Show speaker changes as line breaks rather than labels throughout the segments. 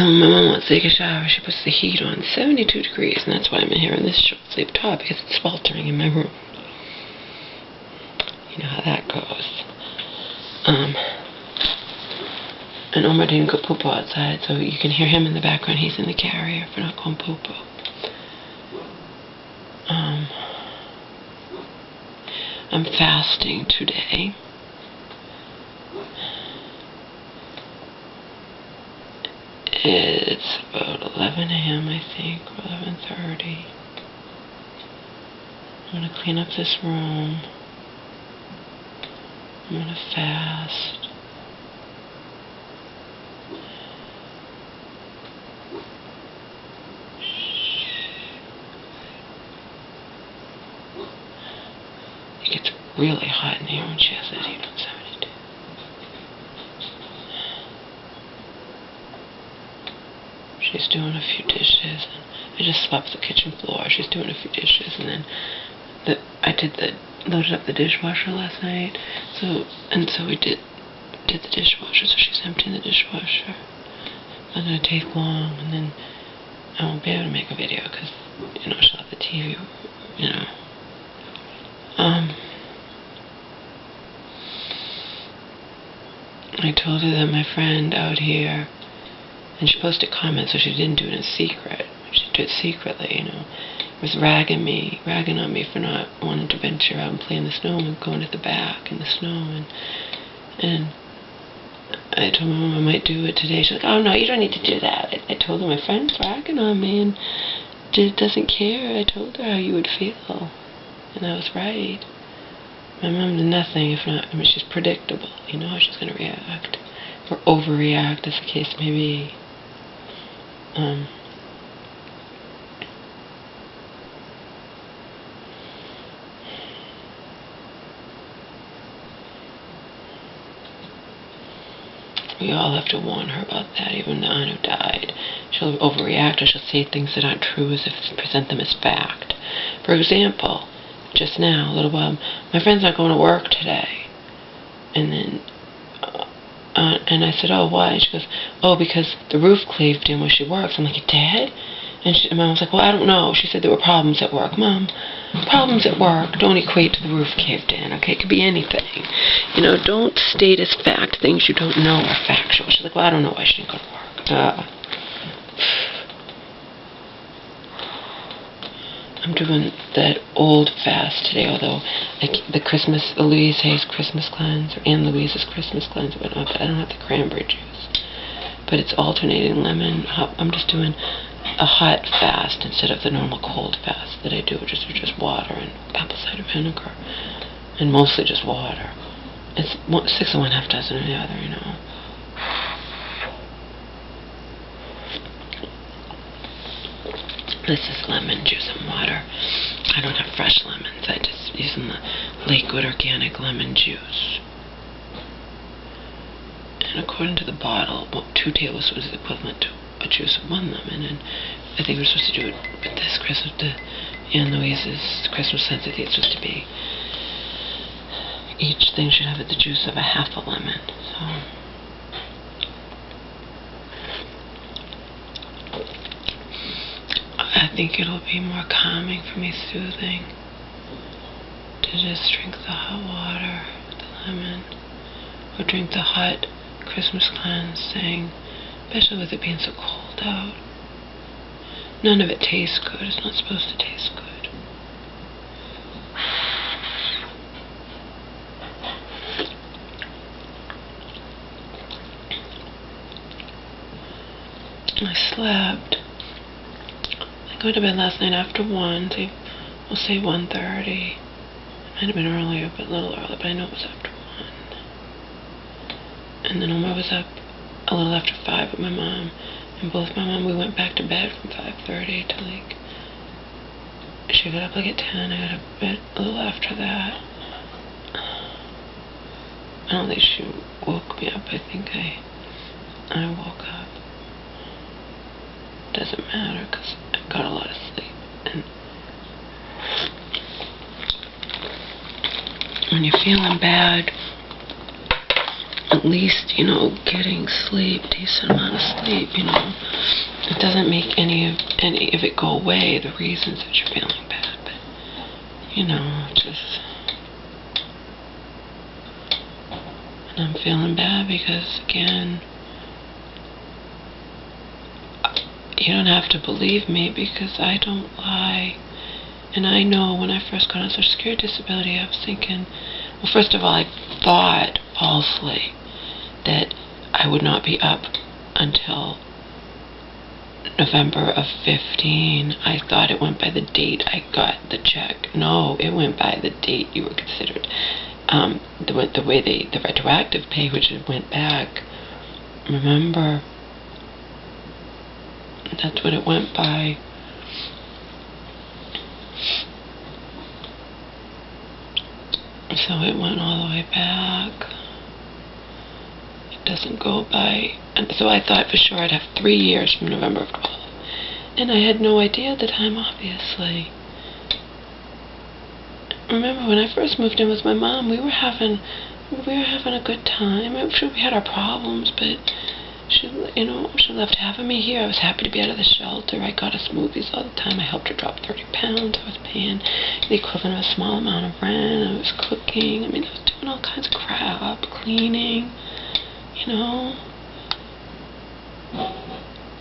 So my mom wants to take a shower. She puts the heat on 72 degrees, and that's why I'm in here in this short sleeve top, because it's sweltering in my room. You know how that goes. And Omar didn't go poo-poo outside, so you can hear him in the background. He's in the carrier for not going poo-poo. I'm fasting today. It's about 11 a.m. I think, or 11:30. I'm going to clean up this room. I'm going to fast. It gets really hot in here when she has that heat on 72. She's doing a few dishes, and I just swept the kitchen floor. She's doing a few dishes, and then loaded up the dishwasher last night. So we did the dishwasher. So she's emptying the dishwasher. It's not gonna take long, and then I won't be able to make a video because she'll have the TV. I told her that my friend out here, and she posted comments, so she didn't do it in secret. She did it secretly, was ragging on me for not wanting to venture out and play in the snow and going to the back in the snow. And I told my mom I might do it today. She's like, oh no, you don't need to do that. I told her my friend's ragging on me and doesn't care. I told her how you would feel, and I was right. My mom did nothing if not, she's predictable. You know how she's going to react, or overreact as the case may be. We all have to warn her about that. Even the aunt who died, she'll overreact, or she'll say things that aren't true as if present them as fact. For example, just now, a little while, my friend's not going to work today. And then, and I said, oh, why? She goes, oh, because the roof caved in where she works. I'm like, it did? And Mom was like, well, I don't know. She said there were problems at work. Mom, problems at work don't equate to the roof caved in, okay? It could be anything. Don't state as fact things you don't know are factual. She's like, well, I don't know why she didn't go to work. I'm doing that old fast today, although the Louise Hay's Christmas cleanse, or Anne Louise's Christmas cleanse, but I don't have the cranberry juice. But it's alternating lemon. I'm just doing a hot fast instead of the normal cold fast that I do, which is just water and apple cider vinegar, and mostly just water. It's 6 of one, half dozen of the other, This is lemon juice and water. I don't have fresh lemons. I just using the Lakewood organic lemon juice. And according to the bottle, 2 tablespoons is equivalent to a juice of 1 lemon. And I think we're supposed to do it with this Christmas, the Anne Louise's Christmas cleanse. I think it's supposed to be, each thing should have the juice of a half a lemon. So I think it'll be more calming for me, soothing, to just drink the hot water, the lemon, or drink the hot Christmas cleansing, especially with it being so cold out. None of it tastes good. It's not supposed to taste good. I slept. I went to bed last night after 1, so we'll say 1:30. It might have been earlier, but a little early, but I know it was after 1. And then Omar was up a little after 5 with my mom, and both my mom, we went back to bed from 5:30 to she got up at 10, I got up a little after that. I don't think she woke me up, I think I woke up. Doesn't matter, because I got a lot of sleep. And when you're feeling bad, at least, getting sleep, decent amount of sleep, It doesn't make any of it go away, the reasons that you're feeling bad, but, just... And I'm feeling bad because, again, you don't have to believe me because I don't lie. And I know when I first got on Social Security disability, I was thinking, well, first of all, I thought falsely that I would not be up until November of 15. I thought it went by the date I got the check. No, it went by the date you were considered. The retroactive pay, which it went back. Remember, that's what it went by. So it went all the way back. It doesn't go by. And so I thought for sure I'd have 3 years from November of 12. And I had no idea at the time, obviously. Remember when I first moved in with my mom, we were having a good time. I'm sure we had our problems, but she loved having me here. I was happy to be out of the shelter. I got us smoothies all the time. I helped her drop 30 pounds. I was paying the equivalent of a small amount of rent. I was cooking. I was doing all kinds of crap, cleaning,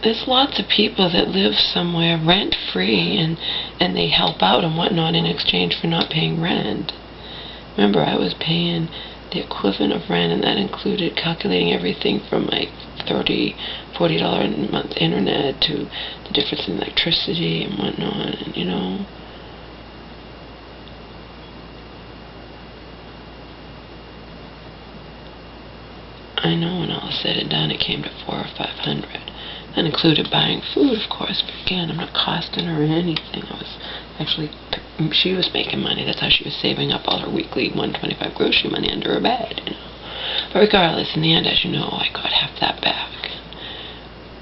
There's lots of people that live somewhere rent-free and they help out and whatnot in exchange for not paying rent. Remember, I was paying the equivalent of rent, and that included calculating everything from like $30, $40 a month internet to the difference in electricity and whatnot, and I know when all is said and done, it came to $400 or $500. That included buying food, of course, but again, I'm not costing her anything. She was making money. That's how she was saving up all her weekly $125 grocery money under her bed, But regardless, in the end, as you know, I got half that back.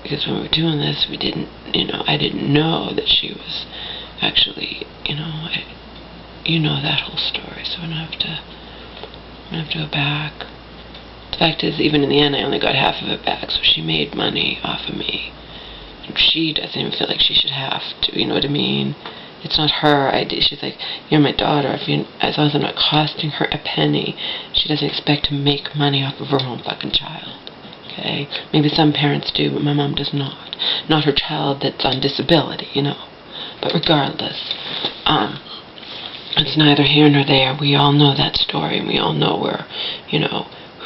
Because when we were doing this, I didn't know that she was actually, that whole story, so I'm going to have to go back. The fact is, even in the end, I only got half of it back, so she made money off of me. And she doesn't even feel like she should have to, you know what I mean? It's not her idea. She's like, you're my daughter. As long as I'm not costing her a penny, she doesn't expect to make money off of her own fucking child. Okay? Maybe some parents do, but my mom does not. Not her child that's on disability, But regardless, it's neither here nor there. We all know that story, and we all know where,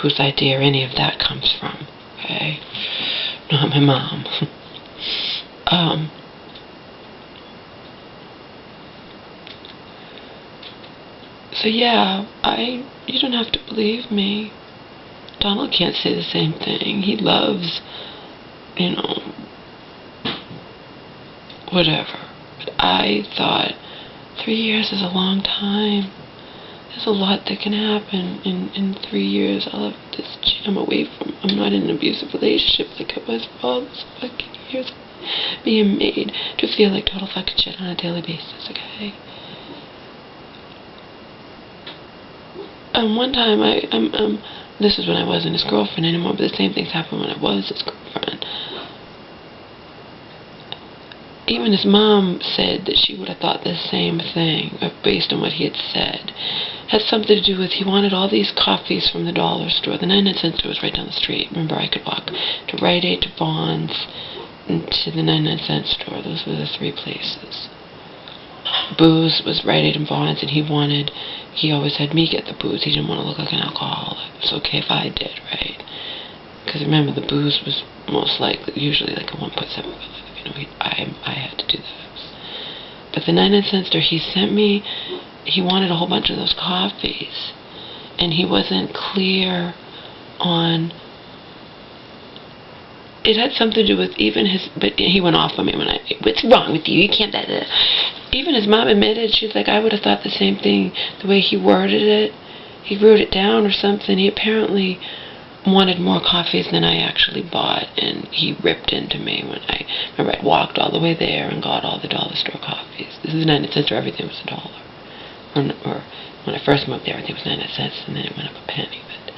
whose idea any of that comes from, okay? Not my mom. So yeah, you don't have to believe me. Donald can't say the same thing. He loves, whatever. But I thought 3 years is a long time. There's a lot that can happen in 3 years. I'll have this I'm not in an abusive relationship like I was for all those fucking years. Being made to feel like total fucking shit on a daily basis, okay? One time this is when I wasn't his girlfriend anymore, but the same things happened when I was his girlfriend. Even his mom said that she would have thought the same thing, based on what he had said. Had something to do with, he wanted all these coffees from the dollar store. The 99-cent store was right down the street. Remember, I could walk to Rite Aid, to Vons, and to the 99-cent store. Those were the 3 places. Booze was Rite Aid and Vons, and he always had me get the booze. He didn't want to look like an alcoholic. It was okay if I did, right? Because remember, the booze was usually like a 1.7. I had to do those. But the 99-cent store, he wanted a whole bunch of those coffees. And he wasn't clear on... It had something to do with even his... But he went off on me when what's wrong with you? You can't... Even his mom admitted, she's like, I would have thought the same thing. The way he worded it. He wrote it down or something. He apparently wanted more coffees than I actually bought, and he ripped into me when I remember I'd walked all the way there and got all the dollar store coffees. This is 99 cents, or everything was $1. Or when I first moved there, everything was 99 cents, and then it went up a penny. But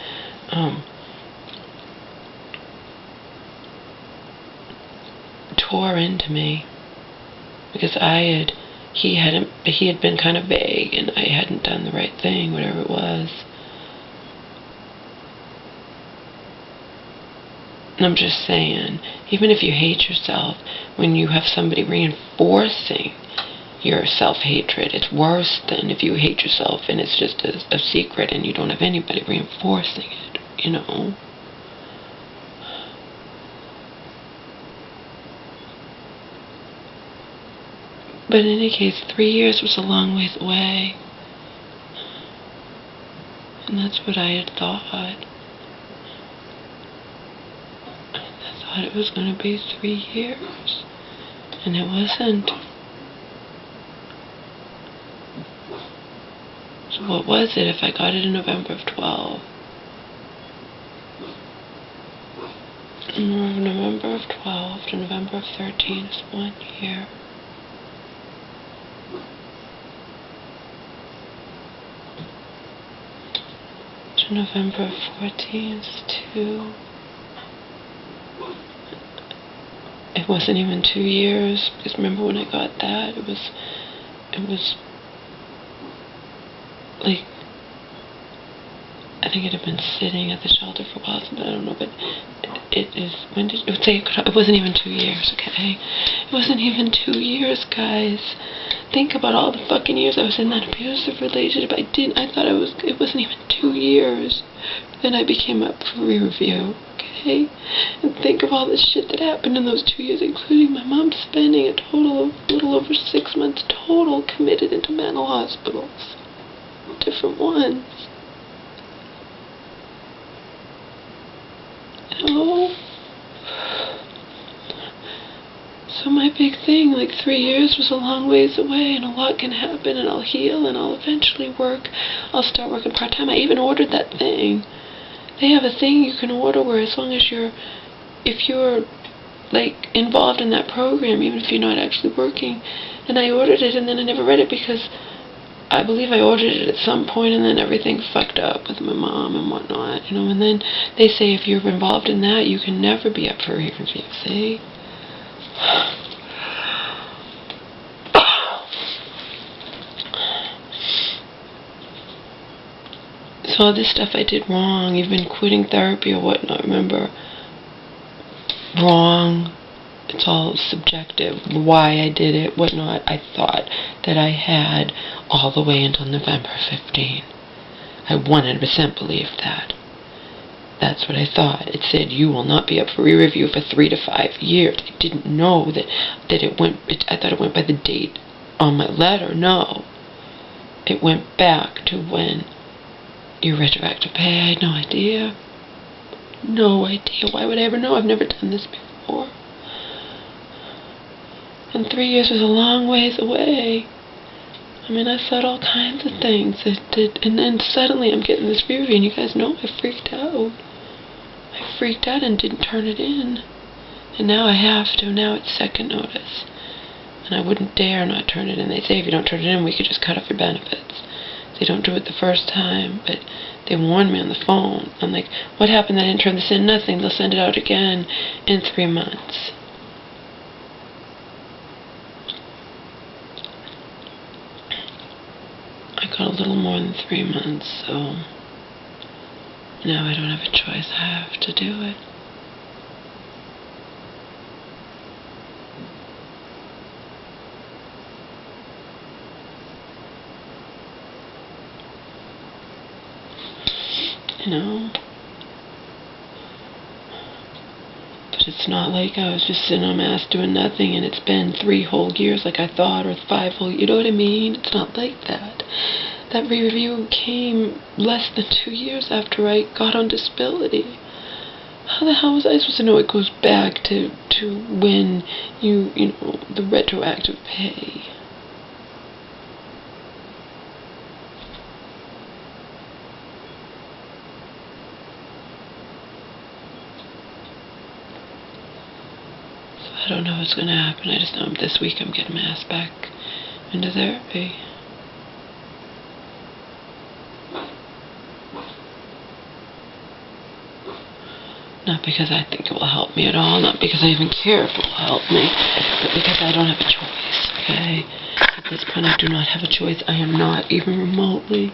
tore into me because he had been kind of vague, and I hadn't done the right thing, whatever it was. And I'm just saying, even if you hate yourself, when you have somebody reinforcing your self-hatred, it's worse than if you hate yourself and it's just a secret and you don't have anybody reinforcing it, you know. But in any case, 3 years was a long ways away. And that's what I had thought. I thought it was going to be 3 years. And it wasn't. So what was it if I got it in November of 12? November of 12 to November of 13 is 1 year. To November of 14 is 2. It wasn't even 2 years, because remember when I got that, it was like, I think it had been sitting at the shelter for a while, I don't know, but it wasn't even 2 years, okay? It wasn't even 2 years, guys. Think about all the fucking years I was in that abusive relationship. I thought it wasn't even 2 years. Then I became up for re-review, okay? And think of all the shit that happened in those 2 years, including my mom spending a total of a little over 6 months total committed into mental hospitals. Different ones. You know? So my big thing, like 3 years was a long ways away, and a lot can happen, and I'll heal, and I'll eventually work. I'll start working part-time. I even ordered that thing. They have a thing you can order where as long as if you're like involved in that program, even if you're not actually working. And I ordered it, and then I never read it because I believe I ordered it at some point, and then everything fucked up with my mom and whatnot, you know. And then they say if you're involved in that, you can never be up for re-review, see? So all this stuff I did wrong, even quitting therapy or whatnot, remember, wrong, it's all subjective, why I did it, whatnot. I thought that I had all the way until November 15. I 100% believed that. That's what I thought. It said, you will not be up for re-review for 3 to 5 years. I didn't know that it went, I thought it went by the date on my letter. No. It went back to when your retroactive pay. I had no idea. No idea. Why would I ever know? I've never done this before. And 3 years was a long ways away. I mean, I thought all kinds of things. And then suddenly I'm getting this review, and you guys know I freaked out. I freaked out and didn't turn it in. And now I have to. Now it's second notice. And I wouldn't dare not turn it in. They say if you don't turn it in, we could just cut off your benefits. They don't do it the first time, but they warned me on the phone. I'm like, what happened? I didn't turn this in? Nothing. They'll send it out again in 3 months. I got a little more than 3 months, so now I don't have a choice. I have to do it. You know? But it's not like I was just sitting on my ass doing nothing and it's been 3 whole years like I thought, or 5 whole, you know what I mean? It's not like that. That review came less than 2 years after I got on disability. How the hell was I supposed to know it goes back to when you know, the retroactive pay? I don't know what's going to happen. I just know this week I'm getting my ass back into therapy. Not because I think it will help me at all, not because I even care if it will help me, but because I don't have a choice, okay? At this point, I do not have a choice. I am not even remotely.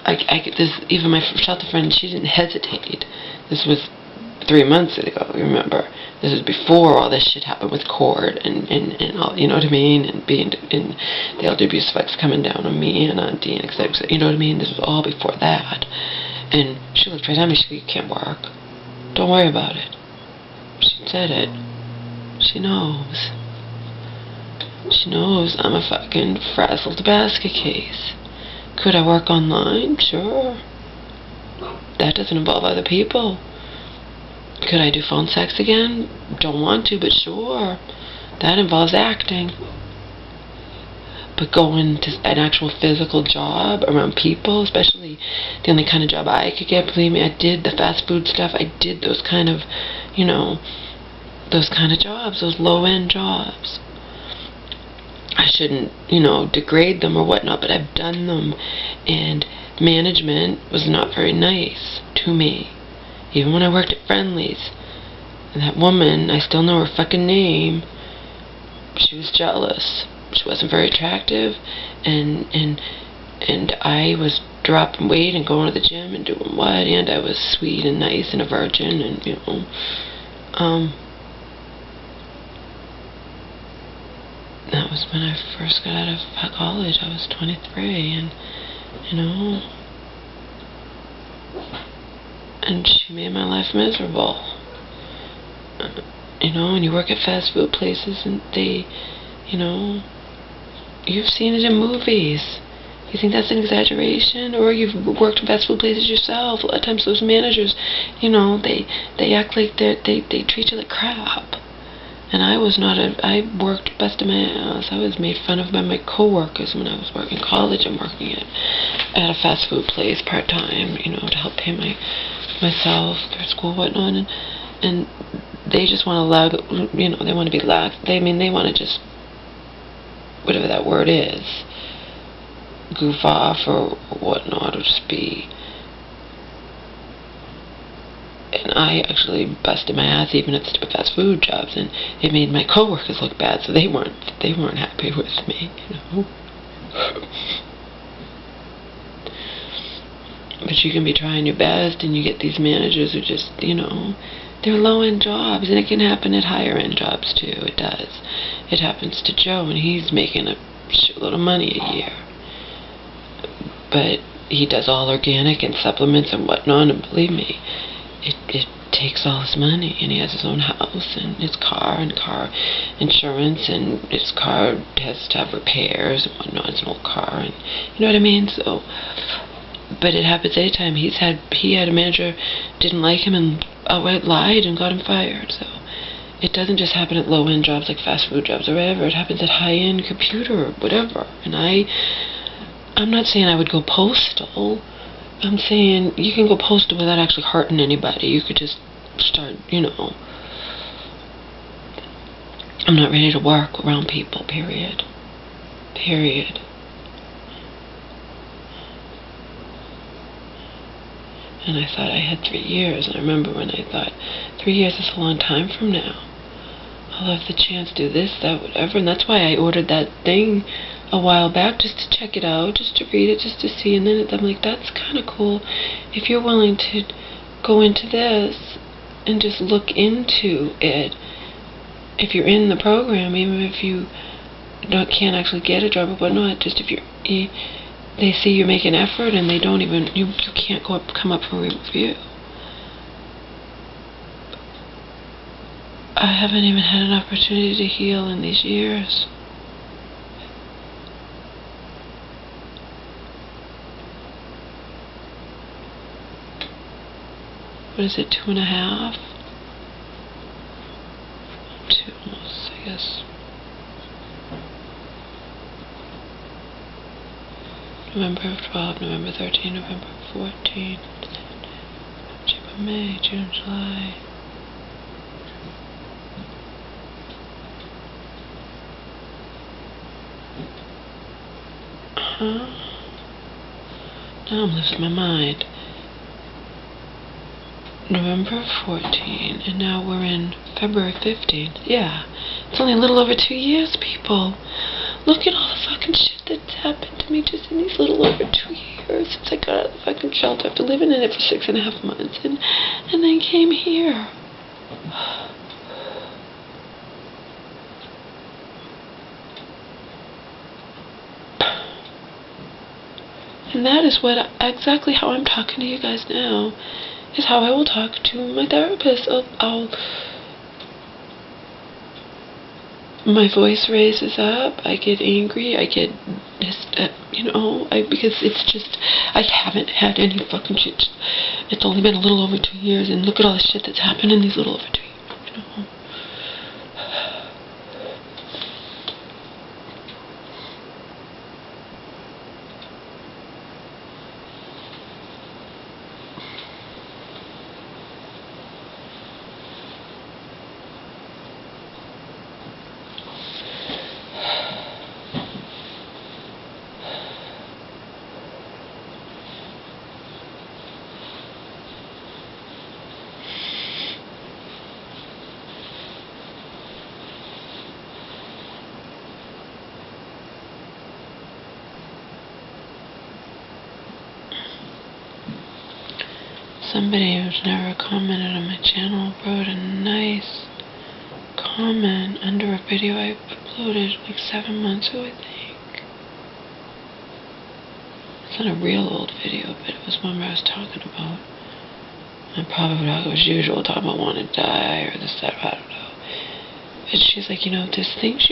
I get this, even my shelter friend, she didn't hesitate. This was 3 months ago, remember? This was before all this shit happened with court and all, you know what I mean? And being in the elder abuse effects coming down on me and on Dean, etc. You know what I mean? This was all before that. And she looked right at me, she said, "You can't work. Don't worry about it." She said it. She knows. She knows I'm a fucking frazzled basket case. Could I work online? Sure. That doesn't involve other people. Could I do phone sex again? Don't want to, but sure. That involves acting. But going to an actual physical job around people, especially the only kind of job I could get, believe me, I did the fast food stuff. I did those kind of, you know, those kind of jobs, those low-end jobs. I shouldn't, you know, degrade them or whatnot, but I've done them, and management was not very nice to me. Even when I worked at Friendly's, and that woman, I still know her fucking name, she was jealous. She wasn't very attractive, and I was dropping weight and going to the gym and doing what, and I was sweet and nice and a virgin, and, you know, that was when I first got out of college. I was 23, and, you know, and she made my life miserable. You know, and you work at fast food places, and they, you know, you've seen it in movies. You think that's an exaggeration? Or you've worked in fast food places yourself. A lot of times those managers, you know, they act like they treat you like crap. And I was not I worked best of my ass. I was made fun of by my coworkers when I was working in college and working at a fast food place part-time, you know, to help pay myself through school and whatnot. And they just want to allow, you know, they want to be lax. They want to just, whatever that word is, goof off or whatnot, or just be. And I actually busted my ass even at stupid fast food jobs, and it made my coworkers look bad, so they weren't happy with me, you know. But you can be trying your best, and you get these managers who just, you know, they're low-end jobs, and it can happen at higher-end jobs too. It does. It happens to Joe, and he's making a shitload of money a year. But he does all organic and supplements and whatnot, and believe me, it takes all his money, and he has his own house and his car and car insurance, and his car has to have repairs and whatnot. It's an old car, and you know what I mean. So, but it happens anytime. He had a manager didn't like him and outright lied and got him fired. So it doesn't just happen at low-end jobs like fast food jobs or whatever. It happens at high-end computer or whatever. And I'm not saying I would go postal. I'm saying you can go postal without actually hurting anybody. You could just start, you know. I'm not ready to work around people, period. Period. And I thought I had 3 years, and I remember when I thought, 3 years is a long time from now. I'll have the chance to do this, that, whatever, and that's why I ordered that thing a while back, just to check it out, just to read it, just to see, and then I'm like, that's kind of cool. If you're willing to go into this and just look into it, if you're in the program, even if you can't actually get a job or whatnot, just if they see you make an effort, and they don't even, you can't come up for a review. I haven't even had an opportunity to heal in these years. What is it, 2.5? 2 almost, I guess. November 12, November 13, November 14, May, June, July. Now I'm losing my mind. November 14, and now we're in February 15. Yeah, it's only a little over 2 years, people. Look at all the fucking shit that's happened to me just in these little over 2 years since I got out of the fucking shelter after living in it for 6.5 months, and then came here. And that is exactly how I'm talking to you guys now, is how I will talk to my therapist. My voice raises up, I get angry, I get just, because it's just, I haven't had any fucking shit. It's only been a little over 2 years, and look at all the shit that's happened in these little over 2 years, Somebody who's never commented on my channel wrote a nice comment under a video I uploaded like 7 months ago, I think. It's not a real old video, but it was one where I was talking about, and probably like as usual, talking about wanting to die or this, that, I don't know. And she's like, there's things you